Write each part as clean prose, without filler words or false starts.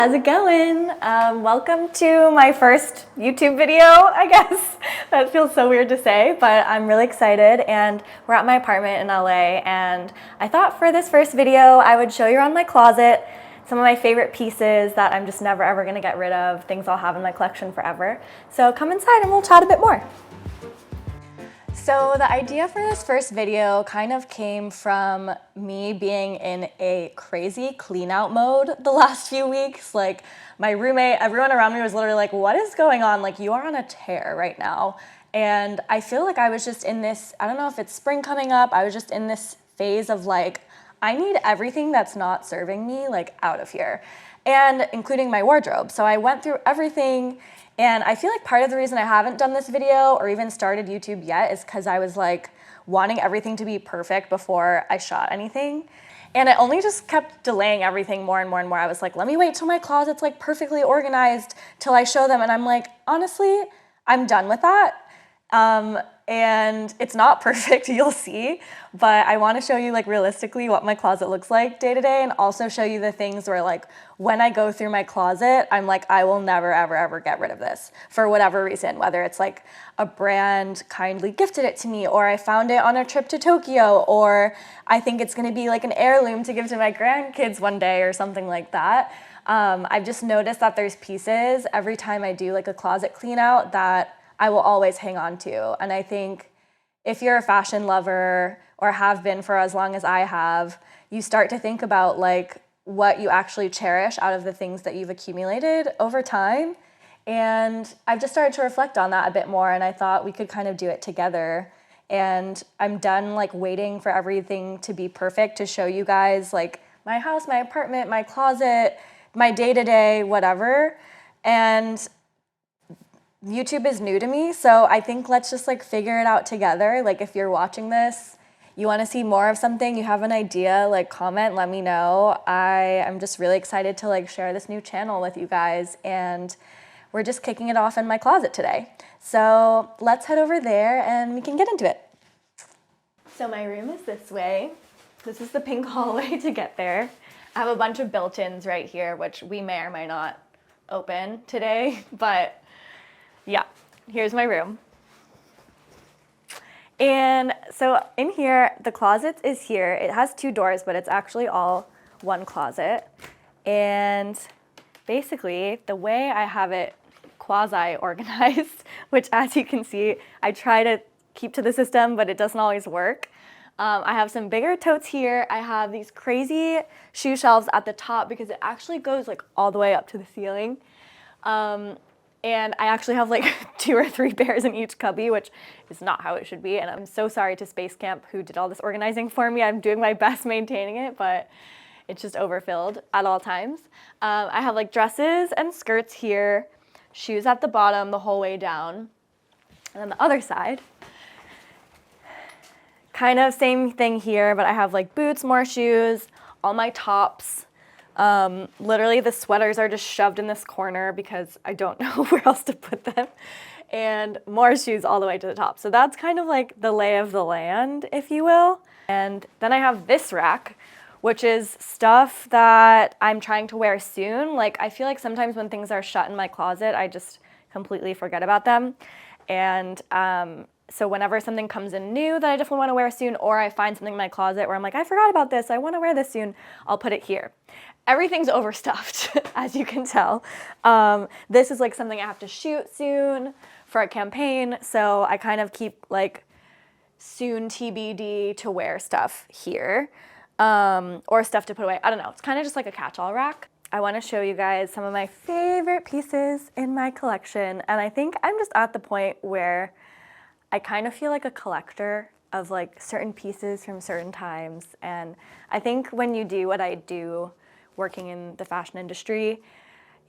How's it going? Welcome to my first YouTube video, I guess. That feels so weird to say, but I'm really excited and we're at my apartment in LA, and I thought for this first video I would show you around my closet some of my favorite pieces that I'm just never ever gonna get rid of, things I'll have in my collection forever. So come inside and we'll chat a bit more. So the idea for this first video kind of came from me being in a crazy clean out mode the last few weeks. Like my roommate, everyone around me was literally like, what is going on? Like, you are on a tear right now. And I feel like I was just in this, I don't know if it's spring coming up, I was just in this phase of like, I need everything that's not serving me like out of here, and including my wardrobe. So I went through everything. And I feel like part of the reason I haven't done this video or even started YouTube yet is because I was like wanting everything to be perfect before I shot anything. And I only just kept delaying everything more and more and more. I was like, let me wait till my closet's like perfectly organized till I show them. And I'm like, honestly, I'm done with that. And it's not perfect, you'll see, but I want to show you like realistically what my closet looks like day to day, and also show you the things where like when I go through my closet, I'm like, I will never, ever, ever get rid of this for whatever reason, whether it's like a brand kindly gifted it to me, or I found it on a trip to Tokyo, or I think it's going to be like an heirloom to give to my grandkids one day or something like that. I've just noticed that there's pieces every time I do like a closet clean out that I will always hang on to. And I think if you're a fashion lover or have been for as long as I have, you start to think about like what you actually cherish out of the things that you've accumulated over time. And I've just started to reflect on that a bit more, and I thought we could kind of do it together. And I'm done like waiting for everything to be perfect to show you guys like my house, my apartment, my closet, my day-to-day, whatever. And YouTube is new to me, so I think let's just like figure it out together. Like if you're watching this, you want to see more of something, you have an idea, like comment, let me know. I am just really excited to like share this new channel with you guys, and we're just kicking it off in my closet today. So let's head over there and we can get into it. So my room is this way. This is the pink hallway to get there. I have a bunch of built-ins right here, which we may or may not open today, but yeah, here's my room. And so in here, the closet is here. It has two doors, but it's actually all one closet. And basically, the way I have it quasi-organized, which as you can see, I try to keep to the system, but it doesn't always work. I have some bigger totes here. I have these crazy shoe shelves at the top because it actually goes like all the way up to the ceiling. And I actually have like 2 or 3 pairs in each cubby, which is not how it should be. And I'm so sorry to Space Camp who did all this organizing for me. I'm doing my best maintaining it, but it's just overfilled at all times. I have like dresses and skirts here, shoes at the bottom the whole way down. And then the other side, kind of same thing here, but I have like boots, more shoes, all my tops. Literally the sweaters are just shoved in this corner because I don't know where else to put them, and more shoes all the way to the top. So that's kind of like the lay of the land, if you will. And then I have this rack, which is stuff that I'm trying to wear soon. Like I feel like sometimes when things are shut in my closet, I just completely forget about them. And so whenever something comes in new that I definitely want to wear soon, or I find something in my closet where I'm like, I forgot about this, I want to wear this soon, I'll put it here. Everything's overstuffed, as you can tell. This is like something I have to shoot soon for a campaign, so I kind of keep like soon TBD to wear stuff here, or stuff to put away. I don't know, it's kind of just like a catch-all rack. I want to show you guys some of my favorite pieces in my collection, and I think I'm just at the point where I kind of feel like a collector of like certain pieces from certain times. And I think when you do what I do, working in the fashion industry,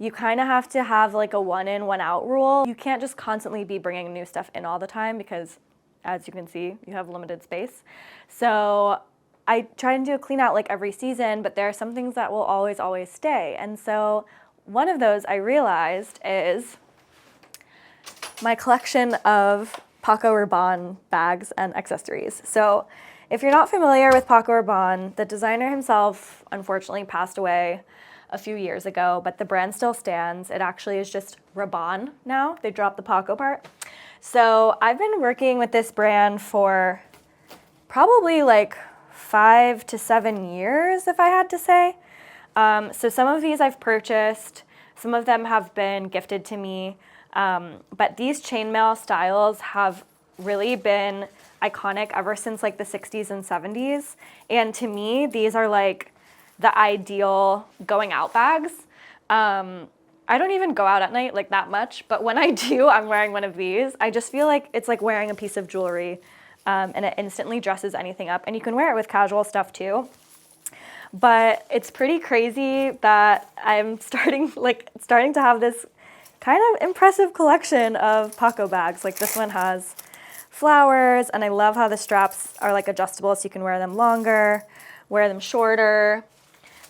you kind of have to have like a one in, one out rule. You can't just constantly be bringing new stuff in all the time because, as you can see, you have limited space. So I try and do a clean out like every season, but there are some things that will always, always stay. And so one of those I realized is my collection of Paco Rabanne bags and accessories. So if you're not familiar with Paco Rabanne, the designer himself unfortunately passed away a few years ago, but the brand still stands. It actually is just Rabanne now. They dropped the Paco part. So I've been working with this brand for probably like 5 to 7 years, if I had to say. So some of these I've purchased, some of them have been gifted to me, but these chainmail styles have really been iconic ever since like the 60s and 70s. And to me, these are like the ideal going out bags. I don't even go out at night like that much, but when I do, I'm wearing one of these. I just feel like it's like wearing a piece of jewelry, and it instantly dresses anything up. And you can wear it with casual stuff too. But it's pretty crazy that I'm starting to have this kind of impressive collection of Paco bags. Like this one has flowers, and I love how the straps are like adjustable so you can wear them longer, wear them shorter.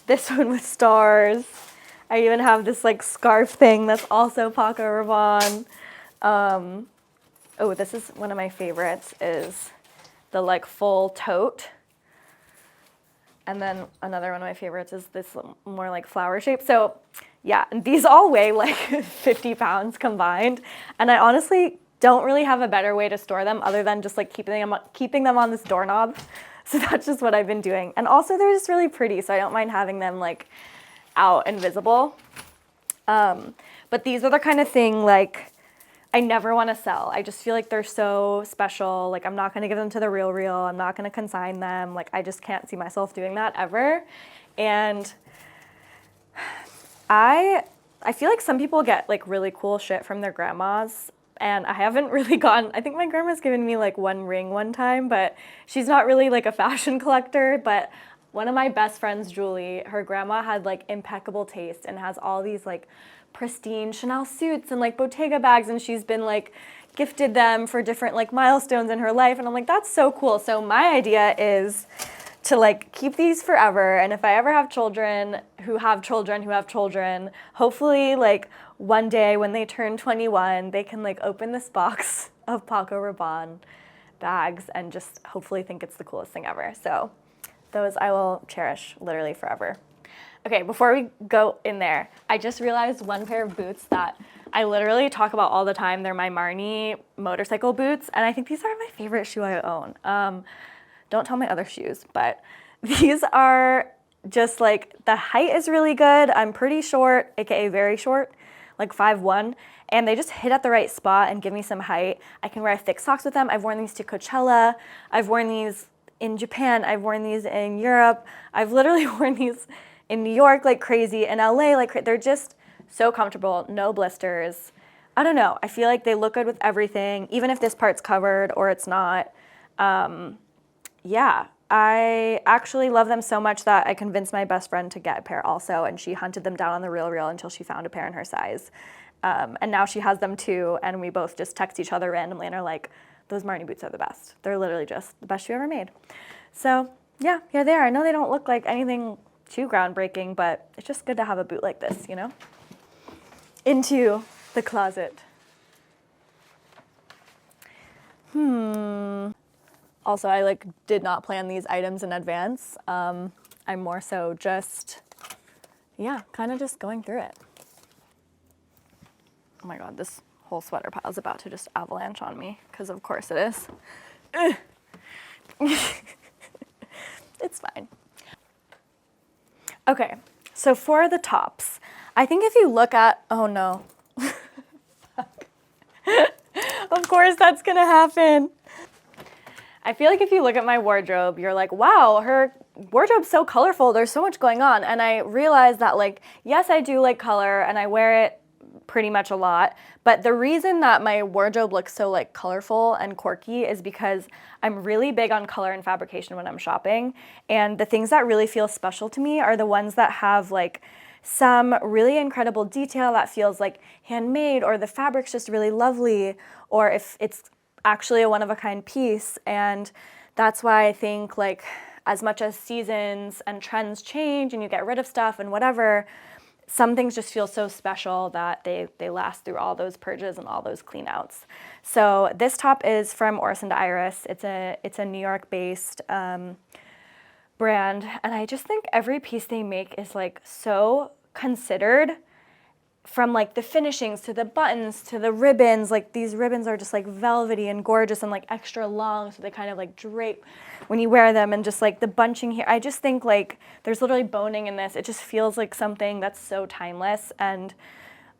This one with stars. I even have this like scarf thing that's also Paco Rabanne. Oh, this is one of my favorites, is the like full tote. And then another one of my favorites is this more like flower shape. So yeah, and these all weigh like 50 pounds combined. And I honestly don't really have a better way to store them other than just like keeping them on this doorknob. So that's just what I've been doing. And also they're just really pretty, so I don't mind having them like out and visible. But these are the kind of thing like I never want to sell. I just feel like they're so special. Like I'm not going to give them to the Real. I'm not going to consign them. Like I just can't see myself doing that ever. And I feel like some people get like really cool shit from their grandmas. And I haven't really gotten, I think my grandma's given me like one ring one time, but she's not really like a fashion collector. But one of my best friends, Julie, her grandma had like impeccable taste and has all these like pristine Chanel suits and like Bottega bags, and she's been like gifted them for different like milestones in her life. And I'm like, that's so cool. So my idea is to like keep these forever. And if I ever have children who have children who have children, hopefully like one day when they turn 21, they can like open this box of Paco Rabanne bags and just hopefully think it's the coolest thing ever. So those I will cherish literally forever. Okay, before we go in there, I just realized one pair of boots that I literally talk about all the time. They're my Marni motorcycle boots, and I think these are my favorite shoe I own. Don't tell my other shoes, but these are just like, the height is really good. I'm pretty short, aka very short, like 5'1", and they just hit at the right spot and give me some height. I can wear thick socks with them. I've worn these to Coachella. I've worn these in Japan. I've worn these in Europe. I've literally worn these in New York like crazy, in LA like they're just so comfortable, no blisters. I don't know, I feel like they look good with everything, even if this part's covered or it's not. Yeah, I actually love them so much that I convinced my best friend to get a pair also, and she hunted them down on the Real until she found a pair in her size. And now she has them too, and we both just text each other randomly and are like, those Marni boots are the best. They're literally just the best shoe ever made. So yeah, here they are. I know they don't look like anything too groundbreaking, but it's just good to have a boot like this, you know? Into the closet. Also, I like did not plan these items in advance. I'm more so just, yeah, kind of just going through it. Oh my God, this whole sweater pile is about to just avalanche on me, because of course it is. It's fine. Okay, so for the tops, I think if you look at, oh no. Of course that's gonna happen. I feel like if you look at my wardrobe, you're like, wow, her wardrobe's so colorful, there's so much going on. And I realized that like, yes, I do like color and I wear it pretty much a lot, but the reason that my wardrobe looks so like colorful and quirky is because I'm really big on color and fabrication when I'm shopping, and the things that really feel special to me are the ones that have like some really incredible detail that feels like handmade, or the fabric's just really lovely, or if it's actually a one-of-a-kind piece. And that's why I think like as much as seasons and trends change and you get rid of stuff and whatever, some things just feel so special that they last through all those purges and all those clean outs. So this top is from Orison to Iris. It's a New York-based brand, and I just think every piece they make is like so considered, from like the finishings to the buttons to the ribbons. Like these ribbons are just like velvety and gorgeous and like extra long, so they kind of like drape when you wear them, and just like the bunching here. I just think like there's literally boning in this. It just feels like something that's so timeless, and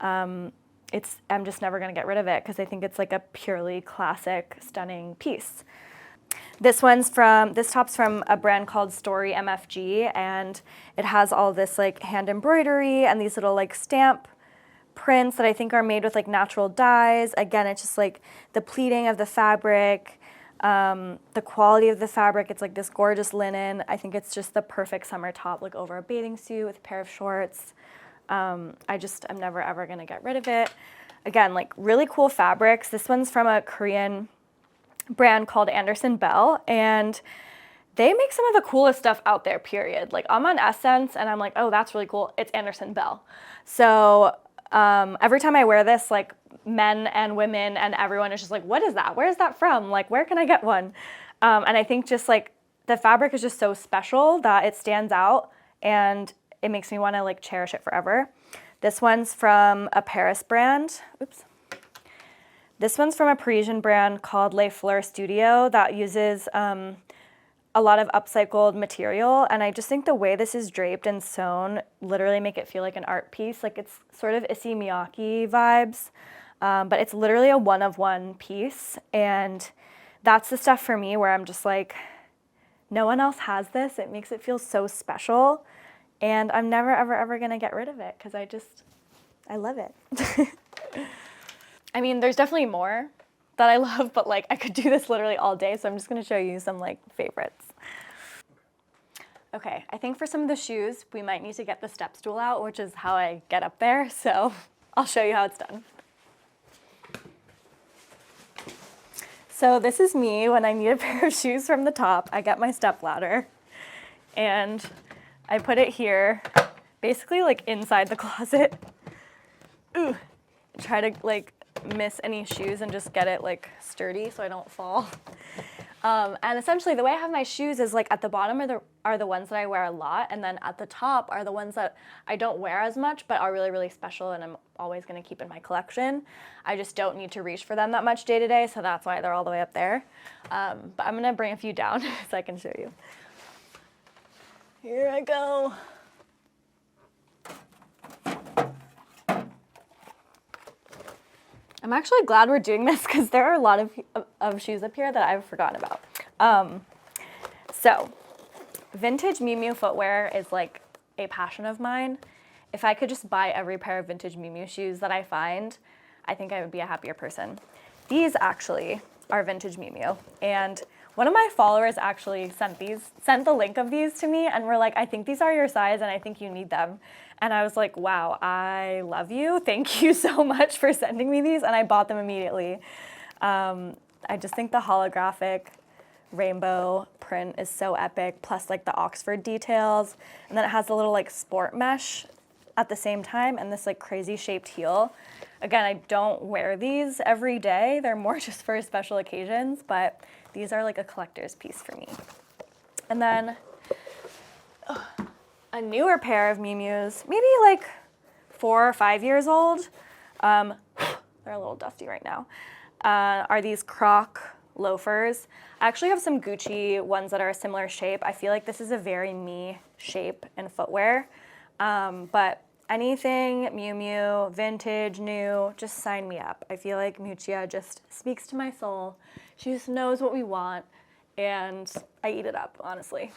I'm just never gonna get rid of it because I think it's like a purely classic, stunning piece. This top's from a brand called Story MFG, and it has all this like hand embroidery and these little like stamp prints that I think are made with like natural dyes. Again, it's just like the pleating of the fabric, the quality of the fabric. It's like this gorgeous linen. I think it's just the perfect summer top, like over a bathing suit with a pair of shorts. I'm never ever gonna get rid of it. Again, like really cool fabrics. This one's from a Korean brand called Anderson Bell, and they make some of the coolest stuff out there, period. Like I'm on Essence and I'm like, oh, that's really cool. It's Anderson Bell. So every time I wear this, like men and women and everyone is just like, what is that? Where is that from? Like, where can I get one? And I think just like the fabric is just so special that it stands out, and it makes me want to like cherish it forever. This one's from a Paris brand. Oops. This one's from a Parisian brand called Les Fleurs Studio that uses a lot of upcycled material, and I just think the way this is draped and sewn literally make it feel like an art piece. Like it's sort of Issey Miyake vibes, but it's literally a one-of-one piece, and that's the stuff for me where I'm just like, no one else has this. It makes it feel so special, and I'm never ever ever gonna get rid of it because I love it. I mean, there's definitely more that I love, but like I could do this literally all day, so I'm just gonna show you some like favorites. Okay, I think for some of the shoes, we might need to get the step stool out, which is how I get up there, so I'll show you how it's done. So this is me when I need a pair of shoes from the top. I get my step ladder, and I put it here, basically like inside the closet. Ooh, try to like miss any shoes and just get it like sturdy so I don't fall. And essentially the way I have my shoes is like at the bottom are the ones that I wear a lot, and then at the top are the ones that I don't wear as much but are really, really special and I'm always gonna keep in my collection. I just don't need to reach for them that much day to day, so that's why they're all the way up there. But I'm gonna bring a few down so I can show you. Here I go. I'm actually glad we're doing this because there are a lot of shoes up here that I've forgotten about. So vintage Miu Miu footwear is like a passion of mine. If I could just buy every pair of vintage Miu Miu shoes that I find, I think I would be a happier person. These actually are vintage Miu Miu, and one of my followers actually sent the link of these to me and were like, I think these are your size and I think you need them. And I was like, wow, I love you. Thank you so much for sending me these. And I bought them immediately. I just think the holographic rainbow print is so epic, plus like the Oxford details. And then it has a little like sport mesh at the same time and this like crazy shaped heel. Again, I don't wear these every day. They're more just for special occasions, but these are like a collector's piece for me. And then a newer pair of Miu Mius, maybe like 4 or 5 years old. They're a little dusty right now. Are these Croc loafers. I actually have some Gucci ones that are a similar shape. I feel like this is a very me shape in footwear. But anything Miu Miu, vintage, new, just sign me up. I feel like Miuccia just speaks to my soul. She just knows what we want, and I eat it up, honestly.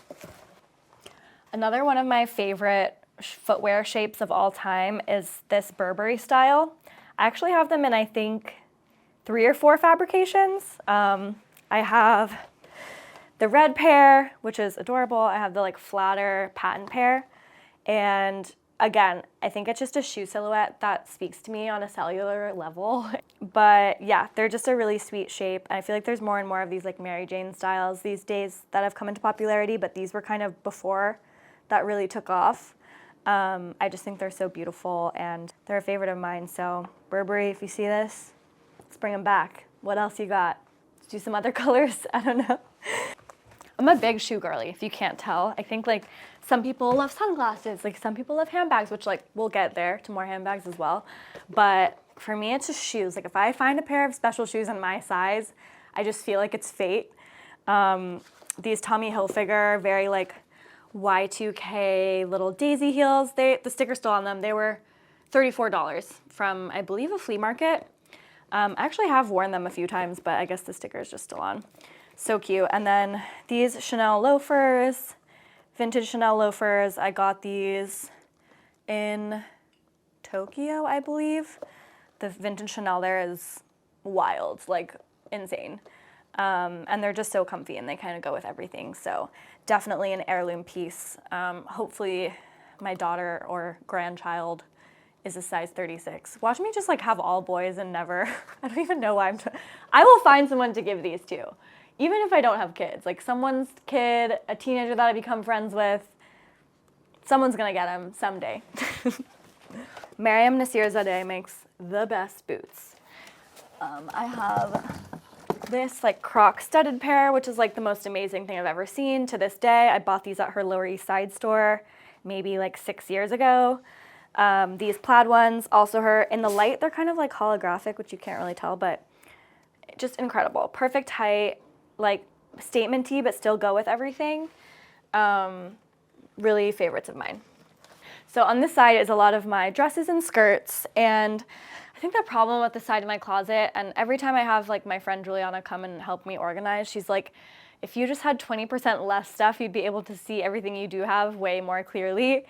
Another one of my favorite footwear shapes of all time is this Burberry style. I actually have them in, I think, 3 or 4 fabrications. I have the red pair, which is adorable. I have the like flatter patent pair. And again, I think it's just a shoe silhouette that speaks to me on a cellular level. But yeah, they're just a really sweet shape. I feel like there's more and more of these like Mary Jane styles these days that have come into popularity, but these were kind of before that really took off. I just think they're so beautiful and they're a favorite of mine. So Burberry, if you see this, let's bring them back. What else you got? Let's do some other colors. I don't know. I'm a big shoe girly, if you can't tell. I think like some people love sunglasses, like some people love handbags, which like we'll get there to more handbags as well. But for me, it's just shoes. Like if I find a pair of special shoes in my size, I just feel like it's fate. These Tommy Hilfiger, very like Y2K little daisy heels, the sticker's still on them. They were $34 from, I believe, a flea market. I actually have worn them a few times, but I guess the sticker is just still on. So cute. And then these Chanel loafers, vintage Chanel loafers. I got these in Tokyo, I believe. The vintage Chanel there is wild, like insane. And they're just so comfy and they kind of go with everything. So definitely an heirloom piece. Hopefully my daughter or grandchild is a size 36. Watch me just like have all boys and never, I don't even know why I will find someone to give these to. Even if I don't have kids, like someone's kid, a teenager that I become friends with, someone's gonna get them someday. Mariam Naseerzadeh makes the best boots. I have this like Croc studded pair, which is like the most amazing thing I've ever seen to this day. I bought these at her Lower East Side store maybe like 6 years ago. These plaid ones, also her, in the light, they're kind of like holographic, which you can't really tell, but just incredible. Perfect height, like statement tee, but still go with everything. Really favorites of mine. So on this side is a lot of my dresses and skirts, and I think the problem with the side of my closet, and every time I have like my friend Juliana come and help me organize, she's like, if you just had 20% less stuff, you'd be able to see everything you do have way more clearly.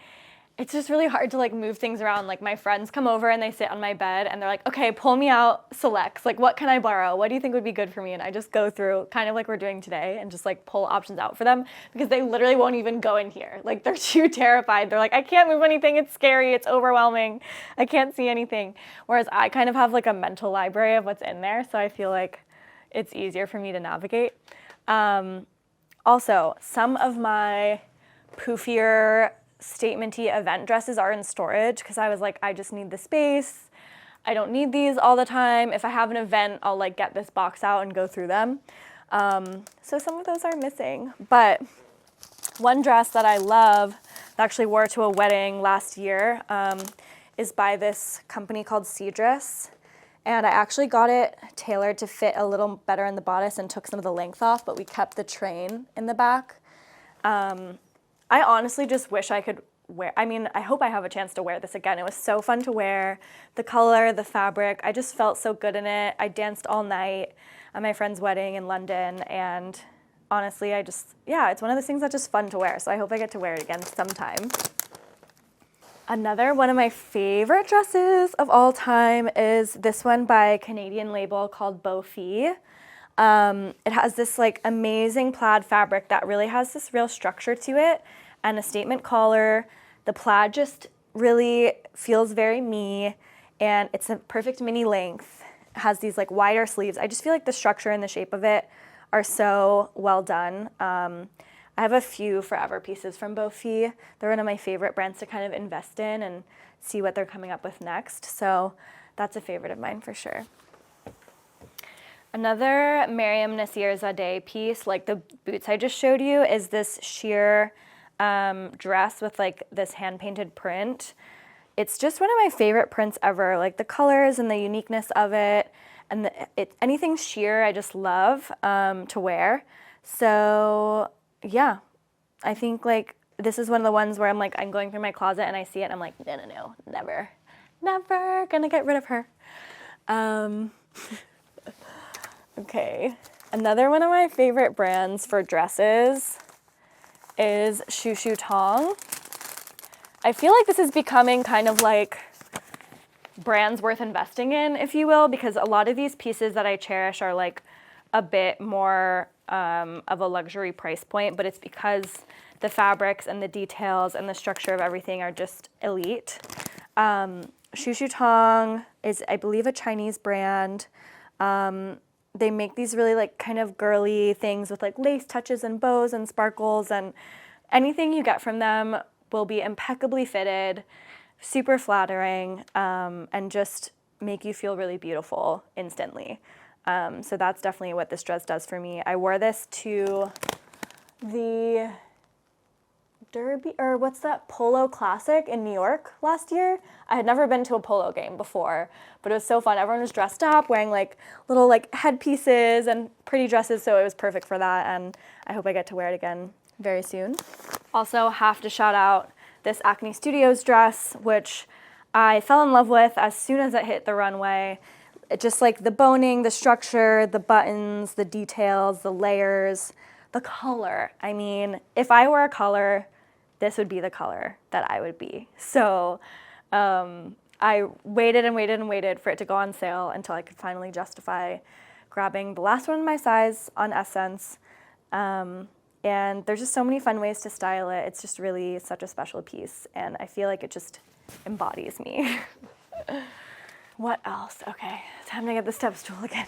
It's just really hard to like move things around. Like my friends come over and they sit on my bed and they're like, okay, pull me out selects. Like what can I borrow? What do you think would be good for me? And I just go through kind of like we're doing today and just like pull options out for them because they literally won't even go in here. Like they're too terrified. They're like, I can't move anything. It's scary. It's overwhelming. I can't see anything. Whereas I kind of have like a mental library of what's in there. So I feel like it's easier for me to navigate. Also, some of my poofier statement-y event dresses are in storage because I was like, I just need the space. I don't need these all the time. If I have an event, I'll like get this box out and go through them. So some of those are missing. But one dress that I love, I actually wore to a wedding last year, is by this company called Cedrus. And I actually got it tailored to fit a little better in the bodice and took some of the length off, but we kept the train in the back. I honestly just wish I could wear, I mean, I hope I have a chance to wear this again. It was so fun to wear. The color, the fabric, I just felt so good in it. I danced all night at my friend's wedding in London, and honestly, yeah, it's one of those things that's just fun to wear, so I hope I get to wear it again sometime. Another one of my favorite dresses of all time is this one by a Canadian label called Beaufy. It has this like amazing plaid fabric that really has this real structure to it and a statement collar. The plaid just really feels very me, and it's a perfect mini length. It has these like wider sleeves. I just feel like the structure and the shape of it are so well done. I have a few forever pieces from Beaufy. They're one of my favorite brands to kind of invest in and see what they're coming up with next. So that's a favorite of mine for sure. Another Mariam Naseerzadeh piece, like the boots I just showed you, is this sheer dress with like this hand-painted print. It's just one of my favorite prints ever, like the colors and the uniqueness of it, and anything sheer I just love to wear. So yeah, I think like this is one of the ones where I'm like, I'm going through my closet and I see it and I'm like, no, never gonna get rid of her. Okay, another one of my favorite brands for dresses is Shu Shu Tong. I feel like this is becoming kind of like brands worth investing in, if you will, because a lot of these pieces that I cherish are like a bit more of a luxury price point, but it's because the fabrics and the details and the structure of everything are just elite. Shu Shu Tong is, I believe, a Chinese brand. They make these really like kind of girly things with like lace touches and bows and sparkles, and anything you get from them will be impeccably fitted, super flattering, and just make you feel really beautiful instantly. So that's definitely what this dress does for me. I wore this to the Derby, or what's that, Polo Classic in New York last year. I had never been to a polo game before, but it was so fun. Everyone was dressed up, wearing like little like headpieces and pretty dresses, so it was perfect for that, and I hope I get to wear it again very soon. Also have to shout out this Acne Studios dress, which I fell in love with as soon as it hit the runway. It just like the boning, the structure, the buttons, the details, the layers, the color. I mean, if I were a color, this would be the color that I would be. So I waited and waited and waited for it to go on sale until I could finally justify grabbing the last one in my size on Essence. And there's just so many fun ways to style it. It's just really such a special piece, and I feel like it just embodies me. What else? Okay, time to get the step stool again.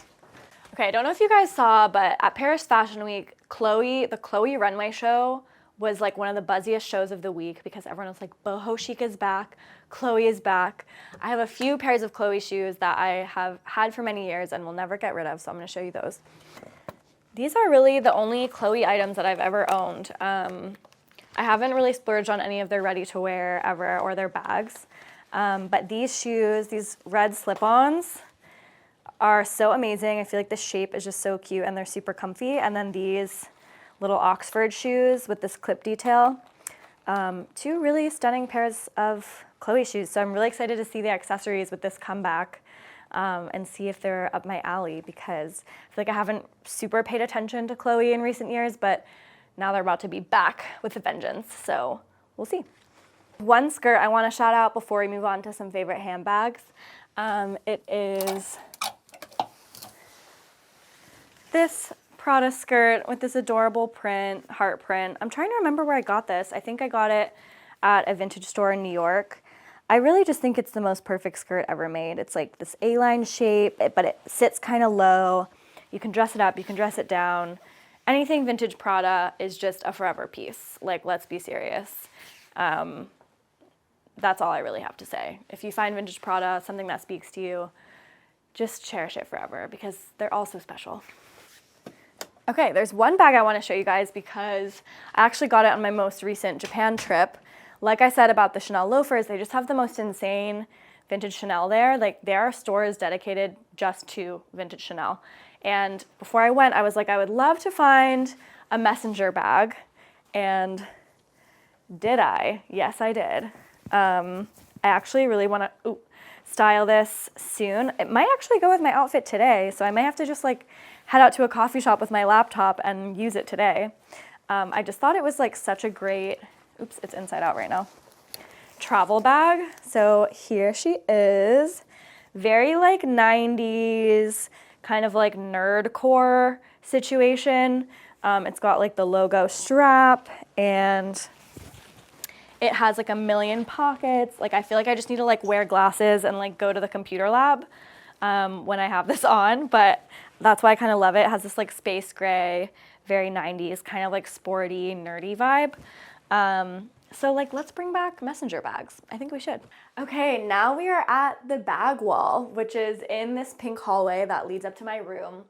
Okay, I don't know if you guys saw, but at Paris Fashion Week, the Chloé runway show was like one of the buzziest shows of the week because everyone was like, boho chic is back, Chloé is back. I have a few pairs of Chloé shoes that I have had for many years and will never get rid of, so I'm gonna show you those. These are really the only Chloé items that I've ever owned. I haven't really splurged on any of their ready-to-wear ever or their bags. But these shoes, these red slip-ons, are so amazing. I feel like the shape is just so cute and they're super comfy. And then these little Oxford shoes with this clip detail. Two really stunning pairs of Chloé shoes. So I'm really excited to see the accessories with this comeback. And see if they're up my alley, because I feel like I haven't super paid attention to Chloé in recent years, but now they're about to be back with a vengeance, so we'll see. One skirt I want to shout out before we move on to some favorite handbags. It is this Prada skirt with this adorable print, heart print. I'm trying to remember where I got this. I think I got it at a vintage store in New York. I really just think it's the most perfect skirt ever made. It's like this A-line shape, but it sits kind of low. You can dress it up, you can dress it down. Anything vintage Prada is just a forever piece. Like, let's be serious. That's all I really have to say. If you find vintage Prada something that speaks to you, just cherish it forever because they're all so special. Okay, there's one bag I want to show you guys because I actually got it on my most recent Japan trip. Like I said about the Chanel loafers, they just have the most insane vintage Chanel there. Like, there are stores dedicated just to vintage Chanel. And before I went, I was like, I would love to find a messenger bag. And did I? Yes, I did. I actually really want to style this soon. It might actually go with my outfit today, so I might have to just like head out to a coffee shop with my laptop and use it today. I just thought it was like such a great, oops, it's inside out right now, travel bag. So here she is, very like 90s, kind of like nerdcore situation. It's got like the logo strap and it has like a million pockets. Like, I feel like I just need to like wear glasses and like go to the computer lab when I have this on, but that's why I kind of love it. It has this like space gray, very 90s, kind of like sporty, nerdy vibe. So like, let's bring back messenger bags. I think we should. Okay, now we are at the bag wall, which is in this pink hallway that leads up to my room.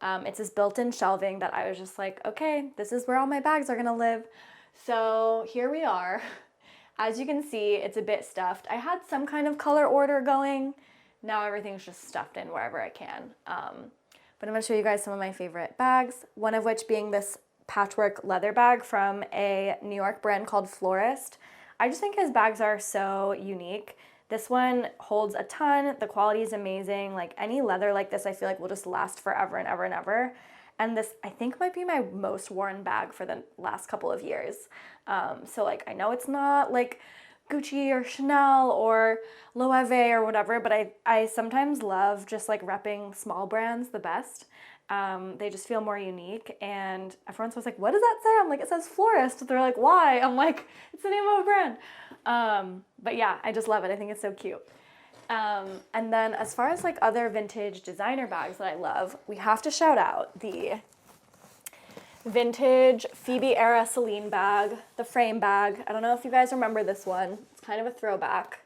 It's this built-in shelving that I was just like, okay, this is where all my bags are gonna live. So here we are. As you can see, it's a bit stuffed. I had some kind of color order going. Now everything's just stuffed in wherever I can. But I'm gonna show you guys some of my favorite bags, one of which being this patchwork leather bag from a New York brand called Florist. I just think his bags are so unique. This one holds a ton, the quality is amazing. Like, any leather like this, I feel like will just last forever and ever and ever. And this, I think, might be my most worn bag for the last couple of years. So like, I know it's not like Gucci or Chanel or Loewe or whatever, but I sometimes love just like repping small brands the best. They just feel more unique, and everyone's always like, what does that say? I'm like, it says Florist. They're like, why? I'm like, it's the name of a brand. But yeah, I just love it. I think it's so cute. And then as far as like other vintage designer bags that I love, we have to shout out the vintage Phoebe era Celine bag, the frame bag. I don't know if you guys remember this one. It's kind of a throwback.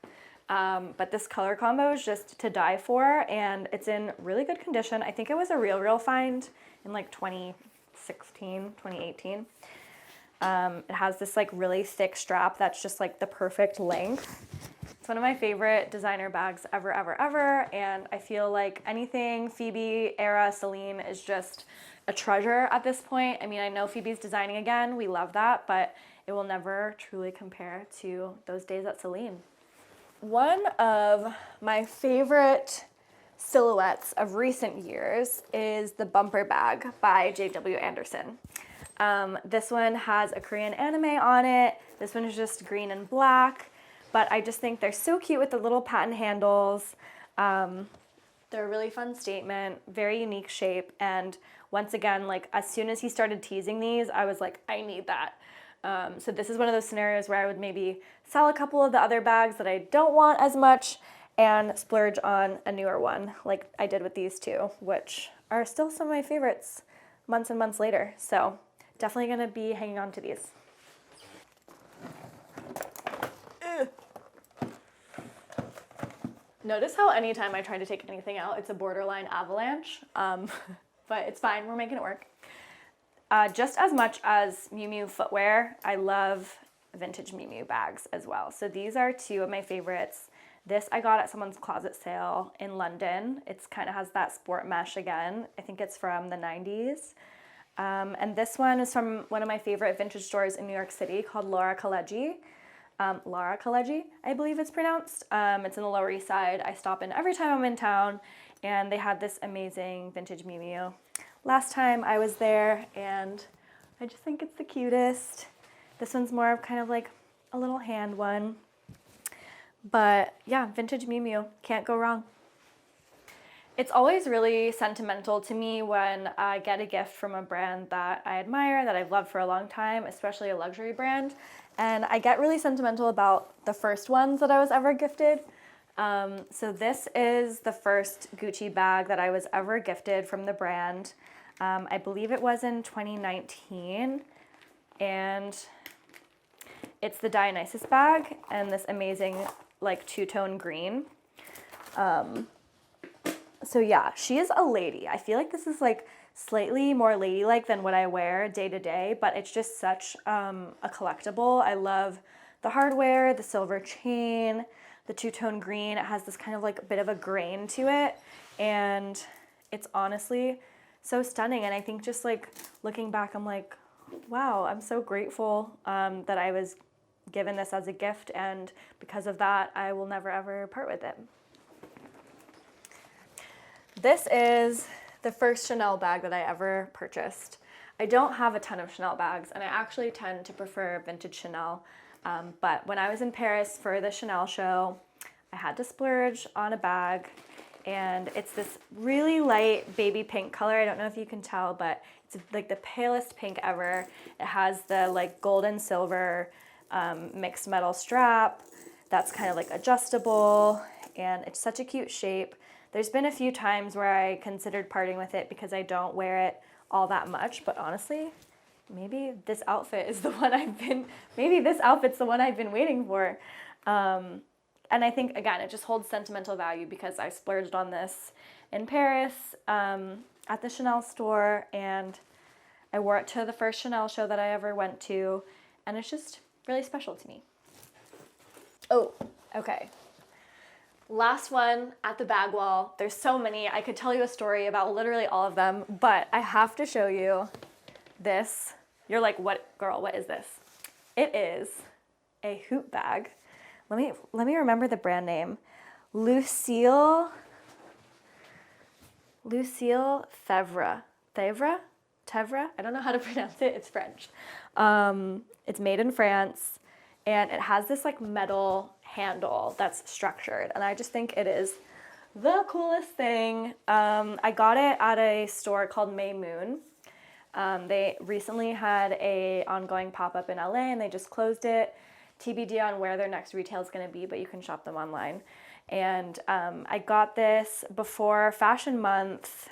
But this color combo is just to die for, and it's in really good condition. I think it was a real find in like 2016, 2018. It has this like really thick strap that's just like the perfect length. It's one of my favorite designer bags ever, ever, ever. And I feel like anything Phoebe era Celine is just a treasure at this point. I mean, I know Phoebe's designing again. We love that, but it will never truly compare to those days at Celine. One of my favorite silhouettes of recent years is the bumper bag by J.W. Anderson. This one has a Korean anime on it. This one is just green and black, but I just think they're so cute with the little patent handles. They're a really fun statement, very unique shape, and once again, like as soon as he started teasing these, I was like, I need that. So this is one of those scenarios where I would maybe sell a couple of the other bags that I don't want as much and splurge on a newer one like I did with these two, which are still some of my favorites months and months later. So definitely gonna be hanging on to these. Ugh. Notice how anytime I try to take anything out, it's a borderline avalanche, but it's fine, we're making it work. Just as much as Miu Miu footwear, I love vintage Miu Miu bags as well. So these are two of my favorites. This I got at someone's closet sale in London. It's kind of has that sport mesh again. I think it's from the 90s. And this one is from one of my favorite vintage stores in New York City called Laura Colleghi. Laura Colleghi, I believe it's pronounced. It's in the Lower East Side. I stop in every time I'm in town, and they had this amazing vintage Miu Miu last time I was there, and I just think it's the cutest. This one's more of kind of like a little hand one. But yeah, vintage Miu Miu, can't go wrong. It's always really sentimental to me when I get a gift from a brand that I admire, that I've loved for a long time, especially a luxury brand. And I get really sentimental about the first ones that I was ever gifted. So this is the first Gucci bag that I was ever gifted from the brand. I believe it was in 2019, and it's the Dionysus bag and this amazing like two-tone green. So yeah, she is a lady. I feel like this is like slightly more ladylike than what I wear day to day, but it's just such a collectible. I love the hardware, the silver chain, the two-tone green. It has this kind of like a bit of a grain to it, and it's honestly so stunning. And I think just like looking back, I'm like, wow, I'm so grateful that I was given this as a gift, and because of that, I will never ever part with it. This is the first Chanel bag that I ever purchased. I don't have a ton of Chanel bags, and I actually tend to prefer vintage Chanel. But when I was in Paris for the Chanel show, I had to splurge on a bag, and it's this really light baby pink color. I don't know if you can tell, but it's like the palest pink ever. It has the like gold and silver mixed metal strap that's kind of like adjustable, and it's such a cute shape. There's been a few times where I considered parting with it because I don't wear it all that much, but honestly, maybe this outfit is the one maybe this outfit's the one I've been waiting for. And I think, again, it just holds sentimental value because I splurged on this in Paris at the Chanel store, and I wore it to the first Chanel show that I ever went to, and it's just really special to me. Oh, okay. Last one at the bag wall. There's so many. I could tell you a story about literally all of them, but I have to show you this. You're like, what, girl, what is this? It is a hoop bag. Let me remember the brand name. Lucille Fevre. Tevra? I don't know how to pronounce it. It's French. It's made in France, and it has this like metal handle that's structured, and I just think it is the coolest thing. I got it at a store called May Moon. They recently had a ongoing pop-up in LA, and they just closed it. TBD on where their next retail is going to be, but you can shop them online. And I got this before Fashion Month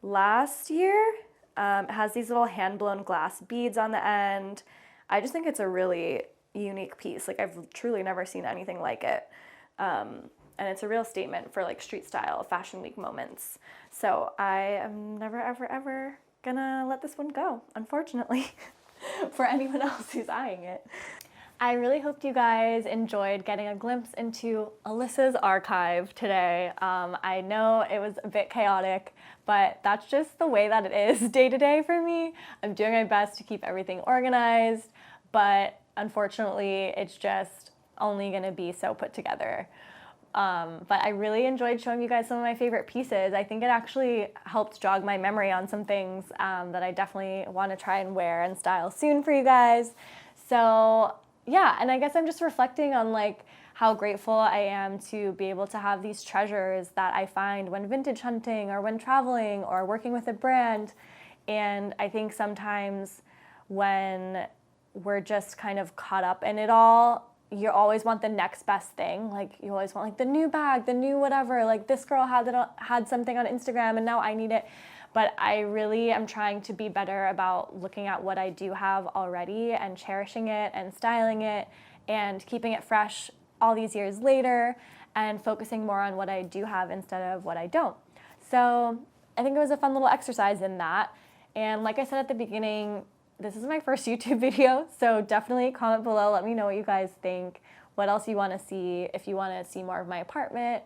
last year. It has these little hand-blown glass beads on the end. I just think it's a really unique piece. Like, I've truly never seen anything like it. And it's a real statement for like street style Fashion Week moments. So I am never, ever, ever gonna let this one go, unfortunately. for anyone else who's eyeing it. I really hoped you guys enjoyed getting a glimpse into Alyssa's archive today. I know it was a bit chaotic, but that's just the way that it is day to day for me. I'm doing my best to keep everything organized, but unfortunately, it's just only gonna be so put together. But I really enjoyed showing you guys some of my favorite pieces. I think it actually helped jog my memory on some things that I definitely want to try and wear and style soon for you guys. So yeah, and I guess I'm just reflecting on like how grateful I am to be able to have these treasures that I find when vintage hunting or when traveling or working with a brand. And I think sometimes when we're just kind of caught up in it all, you always want the next best thing. Like you always want like the new bag, the new whatever, like this girl had something on Instagram and now I need it. But I really am trying to be better about looking at what I do have already and cherishing it and styling it and keeping it fresh all these years later and focusing more on what I do have instead of what I don't. So I think it was a fun little exercise in that. And like I said at the beginning, this is my first YouTube video, so definitely comment below, let me know what you guys think, what else you want to see, if you want to see more of my apartment,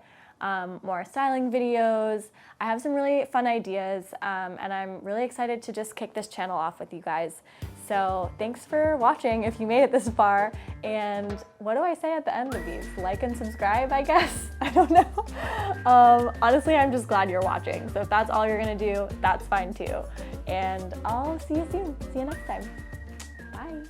more styling videos. I have some really fun ideas, and I'm really excited to just kick this channel off with you guys. So thanks for watching if you made it this far, and what do I say at the end of these? Like and subscribe, I guess? I don't know. Honestly, I'm just glad you're watching, so if that's all you're gonna do, that's fine too. And I'll see you soon. See you next time. Bye.